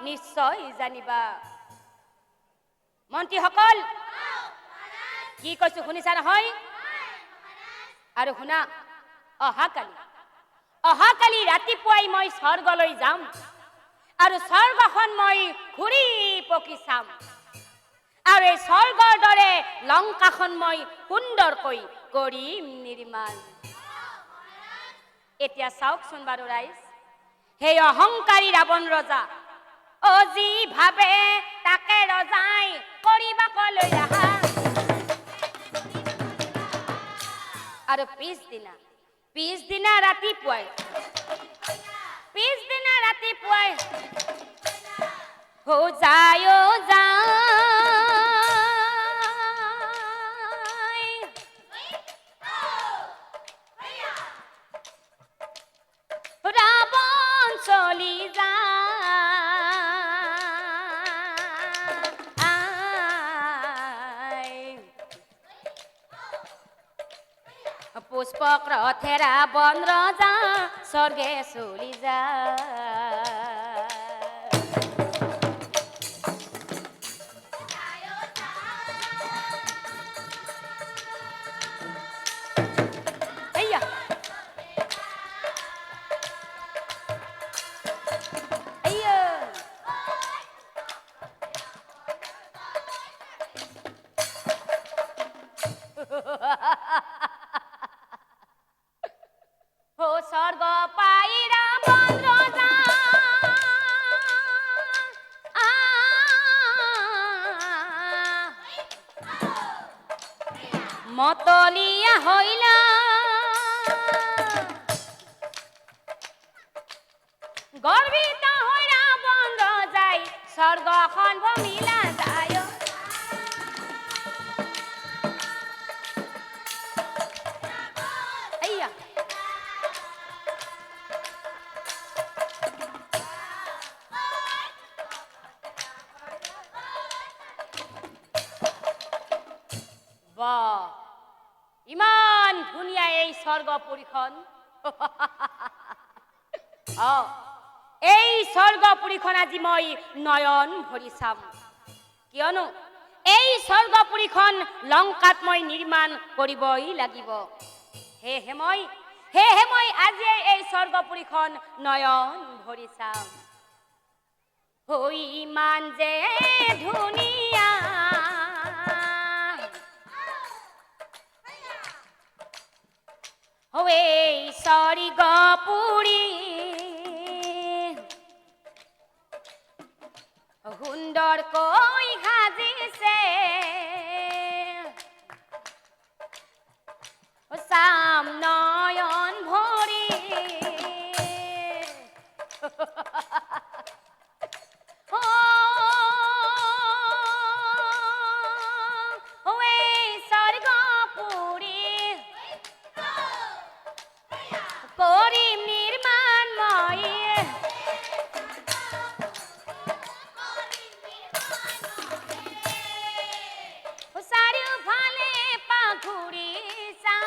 নিশ্চয় জানিবা। মন্ত্ৰীসকল কি কৈছো শুনিছা নহয়? আৰু শুনা, অহাকালি ৰাতিপুৱাই মই স্বৰ্গলৈ যাম আৰু স্বৰ্গখন মই ঘূৰি পকি চাম আৰু এই স্বৰ্গৰ দৰে লংকাখন মই সুন্দৰকৈ কৰিম নিৰ্মাণ। এতিয়া চাওকচোন বাৰু ৰাইজ, সেই অহংকাৰী ৰাৱণ ৰজা যি ভাবে তাকে ৰজাই কৰিবাকলৈ আহা। আৰু পিছদিনা ৰাতিপুৱাই हो जायो যায় রাবণ চলি যায় পুষ্পক রথে রাবণ রাজা স্বর্গে চলি যায়। हो स्वर्ग पाई रावण राजा मतलिया हইলা গর্বিত হই রাবণ রাজাই স্বর্গখন ভূমিলা যায়। ইমান ধুনীয়া এই স্বৰ্গপুৰীখন এই স্বৰ্গপুৰীখন আজি মই নয়ন ভৰি চাম, কিয়নো এই স্বৰ্গপুৰীখন লংকাত মই নিৰ্মাণ কৰিবই লাগিব। সেয়েহে মই আজি এই স্বৰ্গপুৰীখন নয়ন ভৰি চাম। হৈ ইমান যে ধুনীয়া এই স্বৰ্গপুৰী সুন্দৰকৈ সাজিছে চাম নয়ন ভৰি কৰিম নিৰ্মাণ মই চাৰিওফালে পাঘূৰি চাম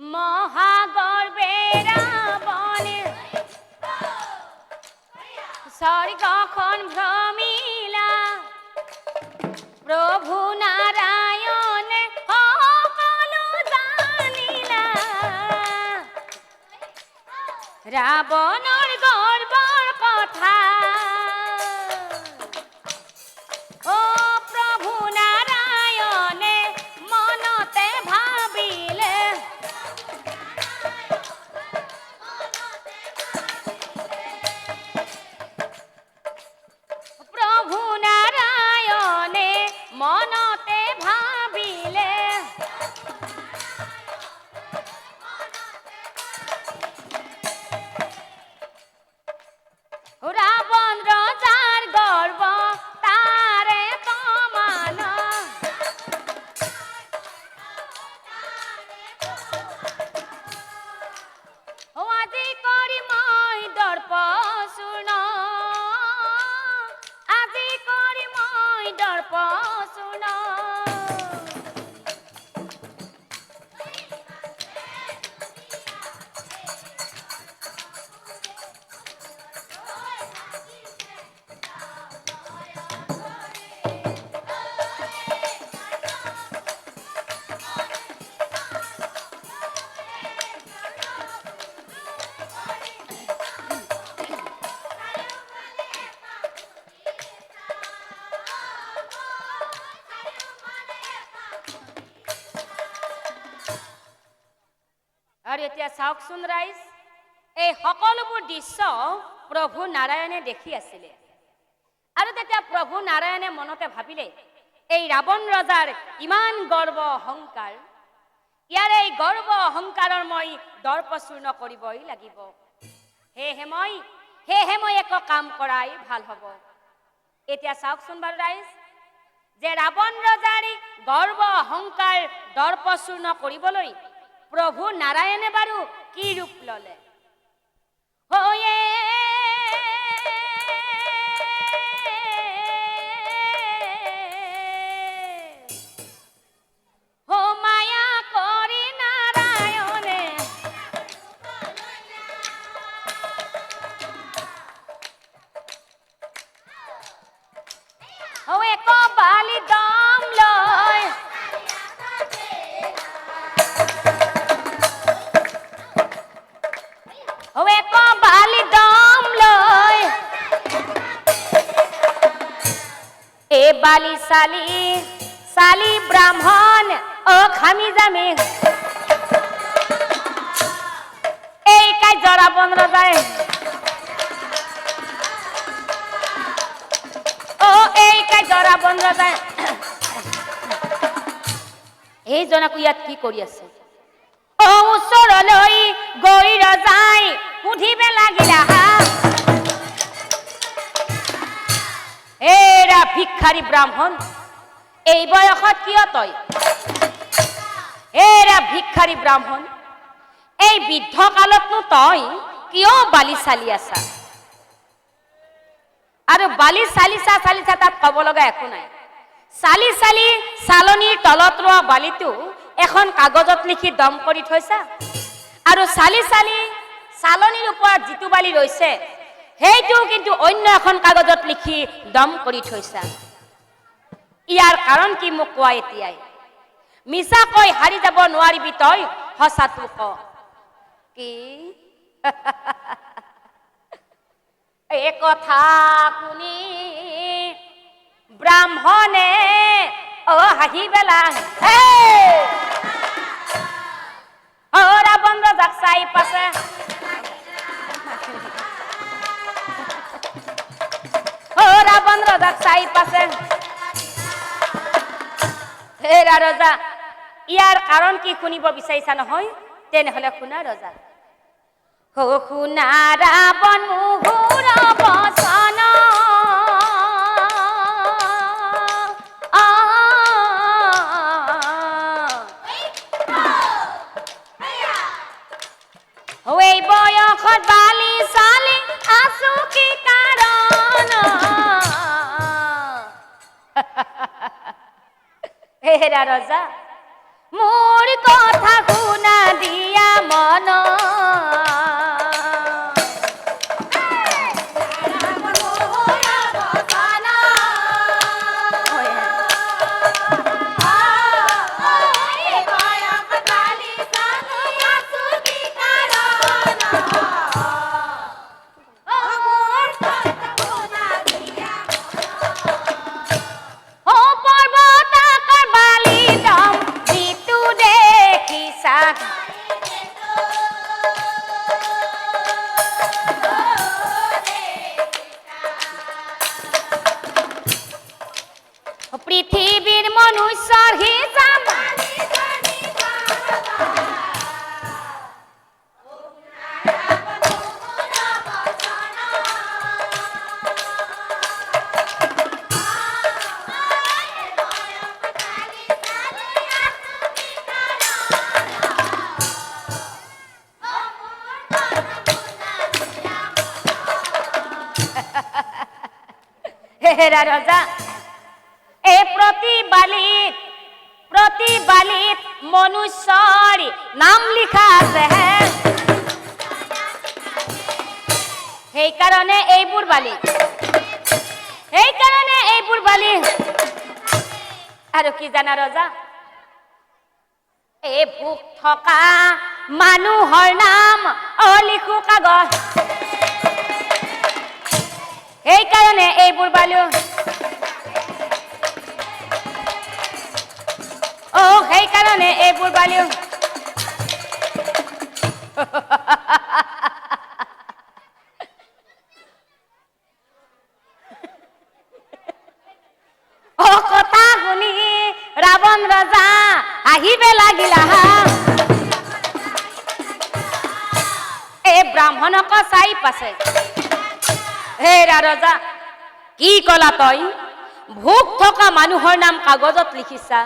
মহাগৰ্বে ৰাবণ স্বৰ্গখন ভ্ৰমিলা প্ৰভু নাৰায়ণ সকলো জানিলা ৰাবণৰ গৰ্বৰ কথা প্ৰভু নাৰায়ণে মনতে ভাবিলে প্ৰভু নাৰায়ণে দৰ্প শুন আৰু এতিয়া চাওকচোন ৰাইজ, এই সকলোবোৰ দৃশ্য প্ৰভু নাৰায়ণে দেখি আছিলে। আৰু তেতিয়া প্ৰভু নাৰায়ণে মনতে ভাবিলে, এই ৰাৱণ ৰজাৰ ইমান গৰ্ব অহংকাৰ, ইয়াৰ এই গৰ্ব অহংকাৰৰ মই দৰ্পচূৰ্ণ কৰিবই লাগিব। সেয়েহে মই একো কাম কৰাই ভাল হ'ব। এতিয়া চাওকচোন বাৰু ৰাইজ, যে ৰাৱণ ৰজাৰ গৰ্ব অহংকাৰ দৰ্পচূৰ্ণ কৰিবলৈ প্ৰভু নাৰায়ণে বাৰু কি ৰূপ ললে? মায়া কৰি নাৰায়ণে এক বালি দম লয় বালি দম লয় এ বালি সালি ব্রাহ্মণ ও খামি জামি এই কাজ রাবণ রজায় ও এই কাজ রাবণ রজায় এই জনাকো ইয়াত কি কৰি আছে? ও ওচৰলৈ গৈ ৰজাই সুধিবে লাগিলা, এৰা ভিক্ষাৰী ব্ৰাহ্মণ, এই বয়সত কিয় তই? এৰা ভিক্ষাৰী ব্ৰাহ্মণ, এই বৃদ্ধ কালতনো তই কিয় বালি চালি আছা? আৰু বালি চালিছা তাত ক'ব লগা একো নাই। চালি চালনীৰ তলত ৰোৱা বালিটো এখন কাগজত লিখি দম কৰি থৈছা, আৰু চালি চালনীৰ ওপৰত যিটো বালি ৰৈছে সেইটো কিন্তু অন্য এখন কাগজত লিখি দম কৰি থৈছা। ইয়াৰ কাৰণ কি মোক কোৱা এতিয়াই? মিছাকৈ হাৰি যাব নোৱাৰিবি তই, সঁচাটো ক। কি এই কথা শুনি ব্ৰাহ্মণে হাঁহি পেলা ৰাৱণ ৰজাক চাই পাছে, ৰাৱণ ৰজাক চাই পাছে। হেৰা ৰজা, ইয়াৰ কাৰণ কি শুনিব বিচাৰিছা নহয়? তেনেহলে শুনা ৰজা। শুনা ৰাৱণ মুহুৰ বচন, এই বয়সত বালি চালি আছো কি কাৰণ? হেৰা ৰজা, মোৰ কথা শুনা দিয়া মন, পৃথিবীৰ মনুষ্যৰ হিসাব হেৰা ৰাজা, বালিত মনুষ্যৰ নাম লিখা আছে সেইকাৰণে এইবোৰ বালি আৰু কি জানা ৰজা এই ভোক থকা মানুহৰ নাম লিখো কাগজ সেইকাৰণে এইবোৰ বালি সেইকাৰণে এইবোৰ বালি কথা শুনি ৰাৱণ ৰজা আহিবে লাগিলা এই ব্ৰাহ্মণক চাই পাছে হেৰা ৰজা কি কলা তই ভোক থকা মানুহৰ নাম কাগজত লিখিছা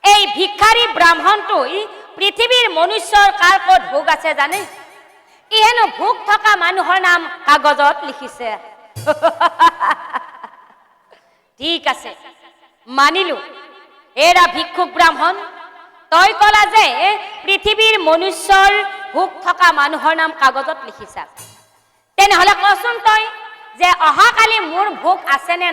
এই ভিক্ষাৰী ব্ৰাহ্মণটোই পৃথিৱীৰ মনুষ্যৰ কাৰ ক'ত ভোগ আছে জানে ই হেনো ভোক থকা মানুহৰ নাম কাগজত লিখিছে ঠিক আছে মানিলো এৰা ভিক্ষুক ব্ৰাহ্মণ তই কলা যে পৃথিৱীৰ মনুষ্যৰ ভোক থকা মানুহৰ নাম কাগজত লিখিছা তেনেহলে কচোন তই যে অহাকালি মোৰ ভোগ আছে নে